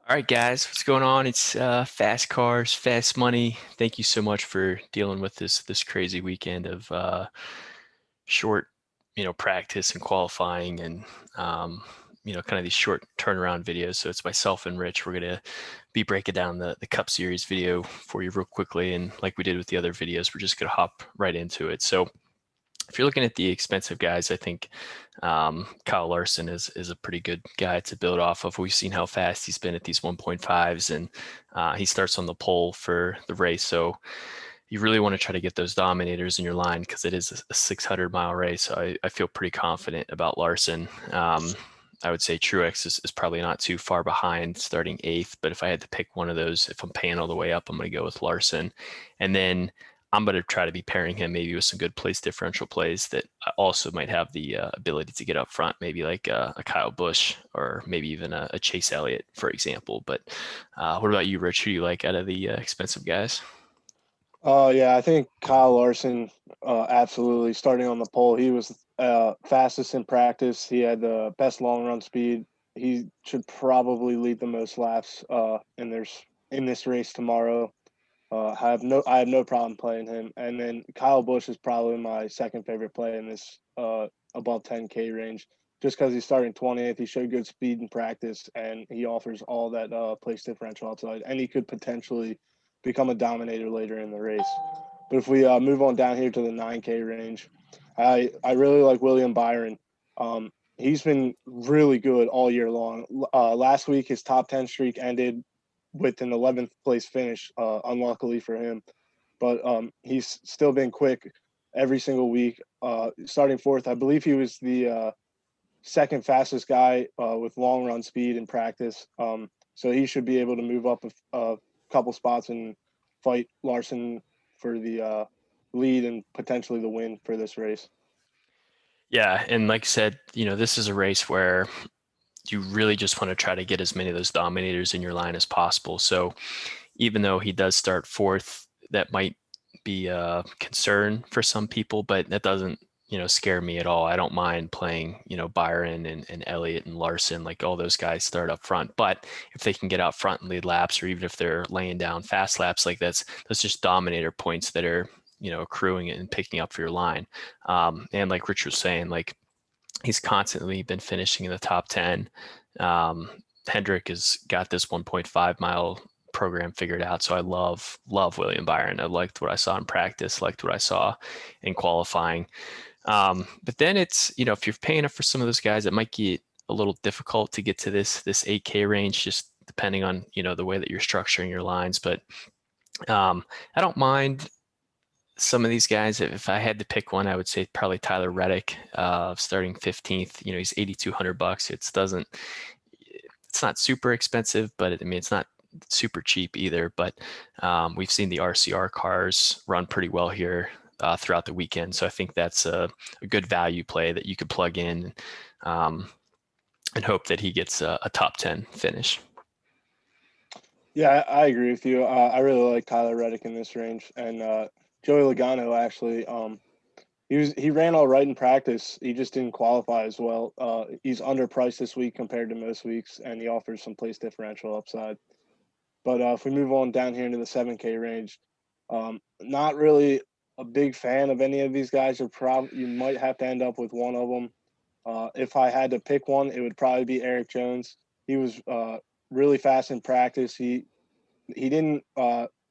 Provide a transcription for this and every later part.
All right, guys, what's going on? It's Fast Cars, Fast Money. Thank you so much for dealing with this crazy weekend of short, practice and qualifying and kind of these short turnaround videos. So it's myself and Rich. We're gonna be breaking down the Cup Series video for you real quickly, and like we did with the other videos, we're just gonna hop right into it. So if you're looking at the expensive guys, I think Kyle Larson is a pretty good guy to build off of. We've seen how fast he's been at these 1.5s, and he starts on the pole for the race. So you really want to try to get those dominators in your line because it is a 600-mile race. So I feel pretty confident about Larson. I would say Truex is probably not too far behind, starting eighth. But if I had to pick one of those, if I'm paying all the way up, I'm going to go with Larson. And then I'm going to try to be pairing him maybe with some good place differential plays that also might have the ability to get up front, maybe like a Kyle Busch or maybe even a Chase Elliott, for example. But what about you, Rich? Who do you like out of the expensive guys? Yeah, I think Kyle Larson, absolutely starting on the pole. He was fastest in practice. He had the best long run speed. He should probably lead the most laps in this race tomorrow. I have no problem playing him. And then Kyle Busch is probably my second favorite play in this above 10K range, just because he's starting 20th. He showed good speed in practice, and he offers all that place differential outside, and he could potentially become a dominator later in the race. But if we move on down here to the 9K range, I really like William Byron. He's been really good all year long. Last week, his top 10 streak ended with an 11th place finish, unluckily for him. But he's still been quick every single week. Starting fourth, I believe he was the second fastest guy with long run speed in practice. So he should be able to move up a couple spots and fight Larson for the lead and potentially the win for this race. Yeah, and like I said, this is a race where you really just want to try to get as many of those dominators in your line as possible. So even though he does start fourth, that might be a concern for some people, but that doesn't, scare me at all. I don't mind playing, Byron and Elliott and Larson, like all those guys start up front. But if they can get out front and lead laps, or even if they're laying down fast laps, like that's just dominator points that are, accruing and picking up for your line. And like Rich was saying, like he's constantly been finishing in the top 10. Um, Hendrick has got this 1.5 mile program figured out. So I love William Byron. I liked what I saw in practice, liked what I saw in qualifying. But then it's, if you're paying up for some of those guys, it might get a little difficult to get to this 8K range, just depending on, the way that you're structuring your lines. But I don't mind some of these guys. If I had to pick one, I would say probably Tyler Reddick, starting 15th. He's $8,200. It's not super expensive, but I mean, it's not super cheap either. But we've seen the RCR cars run pretty well here throughout the weekend. So I think that's a good value play that you could plug in um, and hope that he gets a top 10 finish. Yeah, I agree with you. I really like Tyler Reddick in this range, and Joey Logano actually. He ran all right in practice. He just didn't qualify as well. He's underpriced this week compared to most weeks, and he offers some place differential upside. But if we move on down here into the 7K range, not really a big fan of any of these guys. You might have to end up with one of them. If I had to pick one, it would probably be Eric Jones. He was really fast in practice. He didn't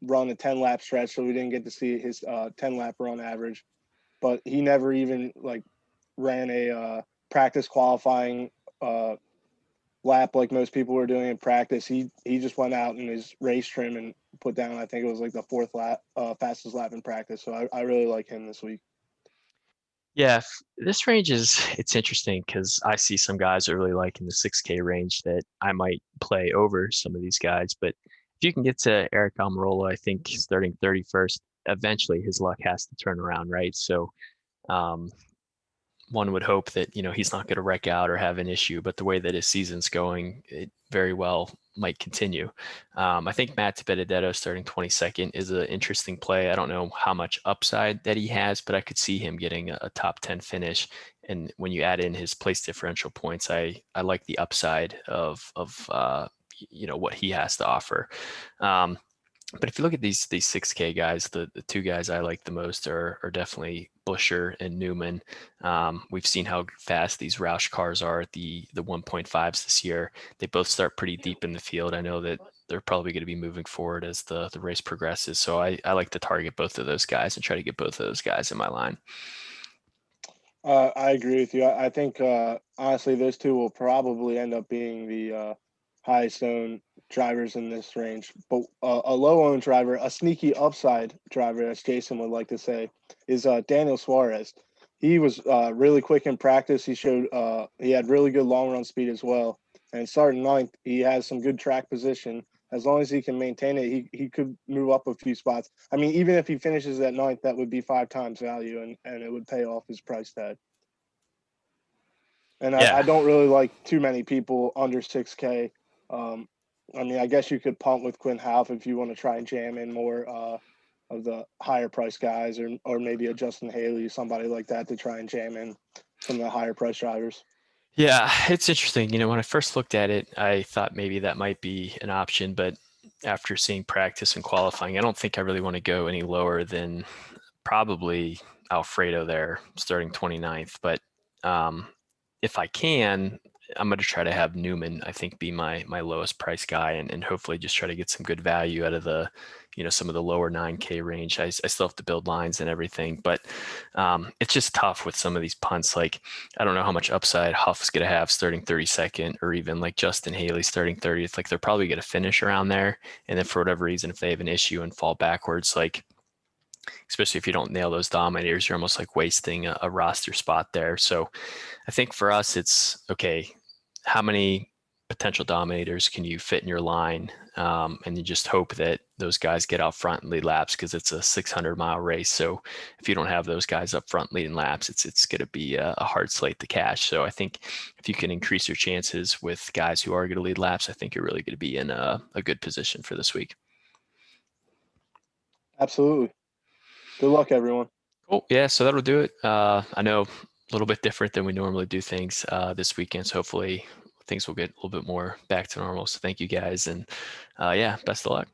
run a 10 lap stretch, so we didn't get to see his 10 lap run average. But he never even ran a practice qualifying lap like most people were doing in practice. He just went out in his race trim and put down, I think it was like the fourth lap, fastest lap in practice. So I really like him this week. Yeah, this range it's interesting because I see some guys are really like in the 6K range that I might play over some of these guys. But if you can get to Eric Almirola, I think starting 31st, eventually his luck has to turn around, right? So um, one would hope that he's not going to wreck out or have an issue, but the way that his season's going, it very well might continue. I think Matt Benedetto starting 22nd is an interesting play. I don't know how much upside that he has, but I could see him getting a top 10 finish. And when you add in his place differential points, I like the upside of what he has to offer. Um, but if you look at these 6K guys, the two guys I like the most are definitely Busher and Newman. We've seen how fast these Roush cars are at the 1.5s this year. They both start pretty deep in the field. I know that they're probably going to be moving forward as the race progresses. So I like to target both of those guys and try to get both of those guys in my line. I agree with you. I think honestly, those two will probably end up being the highest owned drivers in this range. But a low owned driver, a sneaky upside driver, as Jason would like to say, is Daniel Suarez. He was really quick in practice. He had really good long run speed as well. And starting ninth, he has some good track position. As long as he can maintain it, he could move up a few spots. I mean, even if he finishes at ninth, that would be 5 times value, and it would pay off his price tag. And Yeah. I don't really like too many people under 6K. I mean, I guess you could punt with Quinn Half if you want to try and jam in more of the higher price guys, or maybe a Justin Haley, somebody like that, to try and jam in some of the higher price drivers. Yeah, it's interesting. When I first looked at it, I thought maybe that might be an option, but after seeing practice and qualifying, I don't think I really want to go any lower than probably Alfredo there, starting 29th. But um, if I can, I'm going to try to have Newman, I think, be my lowest price guy, and hopefully just try to get some good value out of some of the lower 9K range. I still have to build lines and everything, but it's just tough with some of these punts. Like, I don't know how much upside Huff's going to have starting 32nd, or even like Justin Haley starting 30th. Like, they're probably going to finish around there. And then for whatever reason, if they have an issue and fall backwards, like, especially if you don't nail those dominators, you're almost like wasting a roster spot there. So I think for us, it's okay, how many potential dominators can you fit in your line? And you just hope that those guys get out front and lead laps, because it's a 600-mile race. So if you don't have those guys up front leading laps, it's going to be a hard slate to cash. So I think if you can increase your chances with guys who are going to lead laps, I think you're really going to be in a good position for this week. Absolutely. Good luck, everyone. Cool. Yeah, so that'll do it. I know a little bit different than we normally do things this weekend. So hopefully things will get a little bit more back to normal. So thank you guys. And yeah, best of luck.